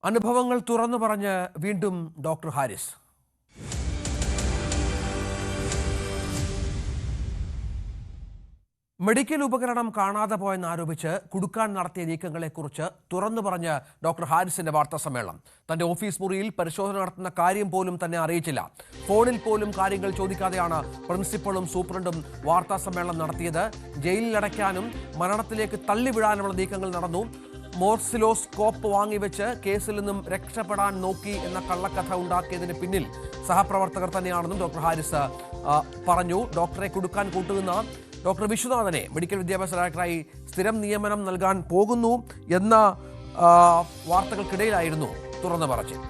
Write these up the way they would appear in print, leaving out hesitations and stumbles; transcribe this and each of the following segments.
അനുഭവങ്ങൾ തുറന്നു പറഞ്ഞ് വീണ്ടും ഡോക്ടർ ഹാരിസ്. മെഡിക്കൽ ഉപകരണം കാണാതെ പോയെന്നാരോപിച്ച് കുടുക്കാൻ നടത്തിയ നീക്കങ്ങളെക്കുറിച്ച് തുറന്നു പറഞ്ഞ് ഡോക്ടർ ഹാരിസിന്റെ വാർത്താ സമ്മേളനം. തന്റെ ഓഫീസ് മുറിയിൽ പരിശോധന നടത്തുന്ന കാര്യം പോലും തന്നെ അറിയിച്ചില്ല. ഫോണിൽ പോലും കാര്യങ്ങൾ ചോദിക്കാതെയാണ് പ്രിൻസിപ്പളും സൂപ്രണ്ടും വാർത്താ സമ്മേളനം നടത്തിയത്. ജയിലിലടയ്ക്കാനും മരണത്തിലേക്ക് തള്ളിവിടാനുമുള്ള നീക്കങ്ങൾ നടന്നു. മോർസിലോസ്കോപ്പ് വാങ്ങിവെച്ച് കേസിൽ നിന്നും രക്ഷപ്പെടാൻ നോക്കി എന്ന കള്ളക്കഥ ഉണ്ടാക്കിയതിന് പിന്നിൽ സഹപ്രവർത്തകർ തന്നെയാണെന്നും ഡോക്ടർ ഹാരിസ് പറഞ്ഞു. ഡോക്ടറെ കുടുക്കാൻ കൂട്ടുന്ന ഡോക്ടർ വിശ്വനാഥനെ മെഡിക്കൽ വിദ്യാഭ്യാസ ഡയറക്ടറായി സ്ഥിരം നിയമനം നൽകാൻ പോകുന്നു എന്ന വാർത്തകൾക്കിടയിലായിരുന്നു തുറന്നു പറച്ചിൽ.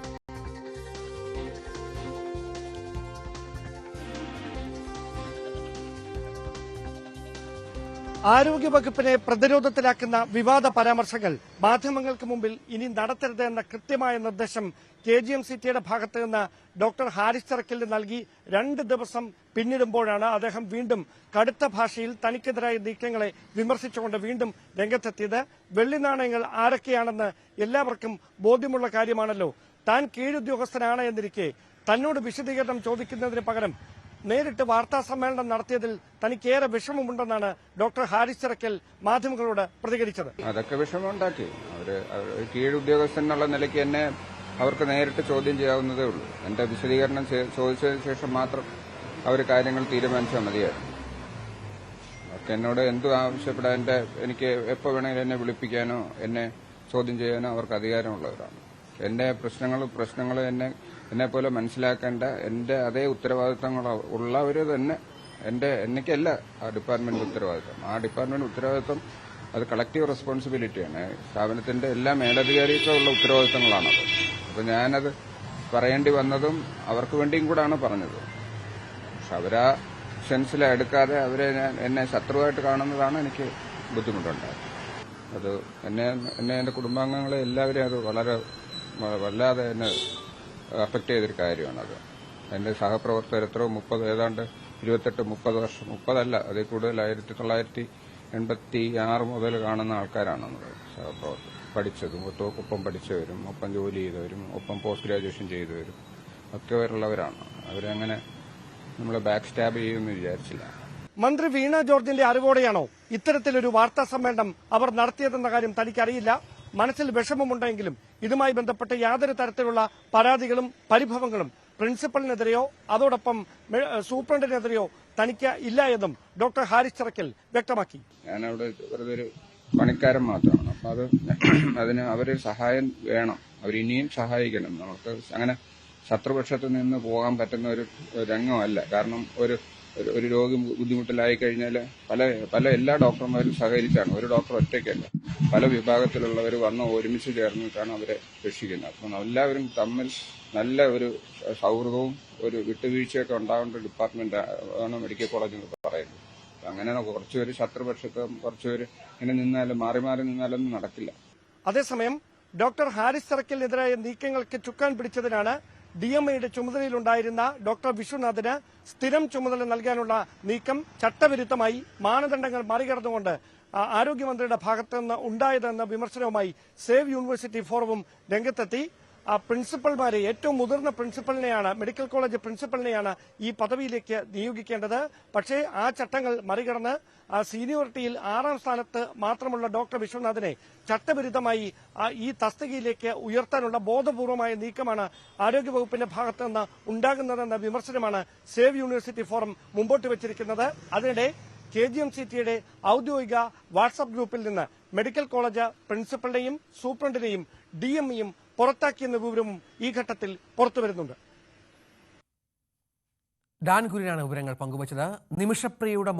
ആരോഗ്യവകുപ്പിനെ പ്രതിരോധത്തിലാക്കുന്ന വിവാദ പരാമർശങ്ങൾ മാധ്യമങ്ങൾക്ക് മുമ്പിൽ ഇനി നടത്തരുത് എന്ന കൃത്യമായ നിർദ്ദേശം KGM-CT ഭാഗത്ത് നിന്ന് ഡോക്ടർ ഹാരിസ് ചിറക്കലിന് നൽകി 2 ദിവസം പിന്നിടുമ്പോഴാണ് അദ്ദേഹം വീണ്ടും കടുത്ത ഭാഷയിൽ തനിക്കെതിരായ നീക്കങ്ങളെ വിമർശിച്ചുകൊണ്ട് വീണ്ടും രംഗത്തെത്തിയത്. വെള്ളി നാണയങ്ങൾ ആരൊക്കെയാണെന്ന് എല്ലാവർക്കും ബോധ്യമുള്ള കാര്യമാണല്ലോ. താൻ കീഴുദ്യോഗസ്ഥനാണ് എന്നിരിക്കെ തന്നോട് വിശദീകരണം ചോദിക്കുന്നതിന് പകരം നേരിട്ട് വാർത്താ സമ്മേളനം നടത്തിയതിൽ തനിക്കേറെ വിഷമമുണ്ടെന്നാണ് ഡോക്ടർ ഹാരിസ് ചിറക്കൽ മാധ്യമങ്ങളോട് പ്രതികരിച്ചത്. അതൊക്കെ വിഷമമുണ്ടാക്കി. അവര് കീഴുദ്യോഗസ്ഥൻ എന്നുള്ള നിലയ്ക്ക് എന്നെ അവർക്ക് നേരിട്ട് ചോദ്യം ചെയ്യാവുന്നതേ ഉള്ളൂ. എന്റെ വിശദീകരണം ചോദിച്ചതിന് ശേഷം മാത്രം അവർ കാര്യങ്ങൾ തീരുമാനിച്ചാൽ മതിയായിരുന്നു. അവർക്ക് എന്നോട് എന്തു ആവശ്യപ്പെടാൻ എനിക്ക് എപ്പോൾ വേണമെങ്കിലും എന്നെ വിളിപ്പിക്കാനോ എന്നെ ചോദ്യം ചെയ്യാനോ അവർക്ക് അധികാരമുള്ളവരാണ്. എന്റെ പ്രശ്നങ്ങൾ എന്നെപ്പോലെ മനസ്സിലാക്കേണ്ട എന്റെ അതേ ഉത്തരവാദിത്തങ്ങൾ ഉള്ളവർ തന്നെ എനിക്കല്ല ആ ഡിപ്പാർട്ട്മെന്റ് ഉത്തരവാദിത്തം. ആ ഡിപ്പാർട്ട്മെന്റ് ഉത്തരവാദിത്തം അത് കളക്ടീവ് റെസ്പോൺസിബിലിറ്റിയാണ്. സ്ഥാപനത്തിന്റെ എല്ലാ മേലധികാരികളുള്ള ഉത്തരവാദിത്തങ്ങളാണത്. അപ്പൊ ഞാനത് പറയേണ്ടി വന്നതും അവർക്ക് വേണ്ടിയും കൂടാണ് പറഞ്ഞത്. പക്ഷെ അവരാ സെൻസിൽ എടുക്കാതെ എന്നെ ശത്രുവായിട്ട് കാണുന്നതാണ് എനിക്ക് ബുദ്ധിമുട്ടുണ്ടായത്. അത് എന്നെ എന്റെ കുടുംബാംഗങ്ങളെ എല്ലാവരെയും അത് വല്ലാതെ എന്നെ അഫക്ട് ചെയ്തൊരു കാര്യമാണത്. എന്റെ സഹപ്രവർത്തകർ എത്രയോ 28-30 വർഷം, 30 അല്ല അതിൽ കൂടുതൽ 1986 മുതൽ കാണുന്ന ആൾക്കാരാണ് സഹപ്രവർത്തകർ. പഠിച്ചതും ഒപ്പം പഠിച്ചവരും ഒപ്പം ജോലി ചെയ്തവരും ഒപ്പം പോസ്റ്റ് ഗ്രാജുവേഷൻ ചെയ്തവരും ഒക്കെ ഉള്ളവരാണ്. അവരങ്ങനെ നമ്മളെ ബാക്ക് സ്റ്റാബ് ചെയ്യുമെന്ന് വിചാരിച്ചില്ല. മന്ത്രി വീണ ജോർജിന്റെ അറിവോടെയാണോ ഇത്തരത്തിലൊരു വാർത്താ സമ്മേളനം അവർ നടത്തിയതെന്ന കാര്യം തനിക്കറിയില്ല. മനസ്സിൽ വിഷമമുണ്ടെങ്കിലും ഇതുമായി ബന്ധപ്പെട്ട് യാതൊരു തരത്തിലുള്ള പരാതികളും പരിഭവങ്ങളും പ്രിൻസിപ്പലിനെതിരെയോ അതോടൊപ്പം സൂപ്രണ്ടിനെതിരെയോ തനിക്ക് ഇല്ല എന്നും ഡോക്ടർ ഹാരിസ് ചിറക്കൽ വ്യക്തമാക്കി. ഞാനവിടെ വെറുതെ ഒരു പണിക്കാരൻ മാത്രമാണ്. അപ്പൊ അതിന് അവരൊരു സഹായം വേണം. അവരിനിയും സഹായിക്കണം. നമുക്ക് അങ്ങനെ ശത്രുപക്ഷത്ത് നിന്ന് പോകാൻ പറ്റുന്ന ഒരു രംഗമല്ല. കാരണം ഒരു രോഗി ബുദ്ധിമുട്ടിലായി കഴിഞ്ഞാൽ എല്ലാ ഡോക്ടർമാരും സഹകരിച്ചാണ്. ഒരു ഡോക്ടർ ഒറ്റയ്ക്കല്ല, പല വിഭാഗത്തിലുള്ളവർ വന്ന് ഒരുമിച്ച് ചേർന്നിട്ടാണ് അവരെ രക്ഷിക്കുന്നത്. അപ്പം എല്ലാവരും തമ്മിൽ നല്ല ഒരു സൗഹൃദവും ഒരു വിട്ടുവീഴ്ചയൊക്കെ ഉണ്ടാവേണ്ട ഡിപ്പാർട്ട്മെന്റ് ആണ് മെഡിക്കൽ കോളേജ് എന്ന് പറയുന്നത്. അങ്ങനെ കുറച്ചുപേര് ശത്രുപക്ഷത്തും കുറച്ചുപേര് ഇങ്ങനെ നിന്നാലും മാറി നിന്നാലൊന്നും നടക്കില്ല. അതേസമയം ഡോക്ടർ ഹാരിസ് ചിറക്കലിനെതിരായ നീക്കങ്ങൾക്ക് ചുക്കാൻ പിടിച്ചതിനാണ് DMAയുടെ ചുമതലയിലുണ്ടായിരുന്ന ഡോക്ടർ വിശ്വനാഥിന് സ്ഥിരം ചുമതല നൽകാനുള്ള നീക്കം ചട്ടവിരുദ്ധമായി മാനദണ്ഡങ്ങൾ മറികടന്നുകൊണ്ട് ആരോഗ്യമന്ത്രിയുടെ ഭാഗത്തുനിന്ന് ഉണ്ടായതെന്ന വിമർശനവുമായി സേവ് യൂണിവേഴ്സിറ്റി ഫോറവും രംഗത്തെത്തി. പ്രിൻസിപ്പൽമാരെ, ഏറ്റവും മുതിർന്ന പ്രിൻസിപ്പലിനെയാണ്, മെഡിക്കൽ കോളേജ് പ്രിൻസിപ്പലിനെയാണ് ഈ പദവിയിലേക്ക് നിയോഗിക്കേണ്ടത്. പക്ഷേ ആ ചട്ടങ്ങൾ മറികടന്ന് സീനിയോറിറ്റിയിൽ 6ാം സ്ഥാനത്ത് മാത്രമുള്ള ഡോക്ടർ വിശ്വനാഥിനെ ചട്ടവിരുദ്ധമായി ഈ തസ്തികയിലേക്ക് ഉയർത്താനുള്ള ബോധപൂർവമായ നീക്കമാണ് ആരോഗ്യവകുപ്പിന്റെ ഭാഗത്തുനിന്ന് ഉണ്ടാകുന്നതെന്ന വിമർശനമാണ് സേവ് യൂണിവേഴ്സിറ്റി ഫോറം മുമ്പോട്ട് വച്ചിരിക്കുന്നത്. അതിനിടെ KGM-CTയുടെ ഔദ്യോഗിക വാട്സ്ആപ്പ് ഗ്രൂപ്പിൽ നിന്ന് മെഡിക്കൽ കോളേജ് പ്രിൻസിപ്പലിനെയും സൂപ്രണ്ടിനെയും DMയും പുറത്താക്കിയെന്ന വിവരവും ഈ ഘട്ടത്തിൽ പുറത്തുവരുന്നുണ്ട്. ഡാൻ കുര്യനാണ് വിവരങ്ങൾ പങ്കുവച്ചത്. നിമിഷപ്രിയയുടെ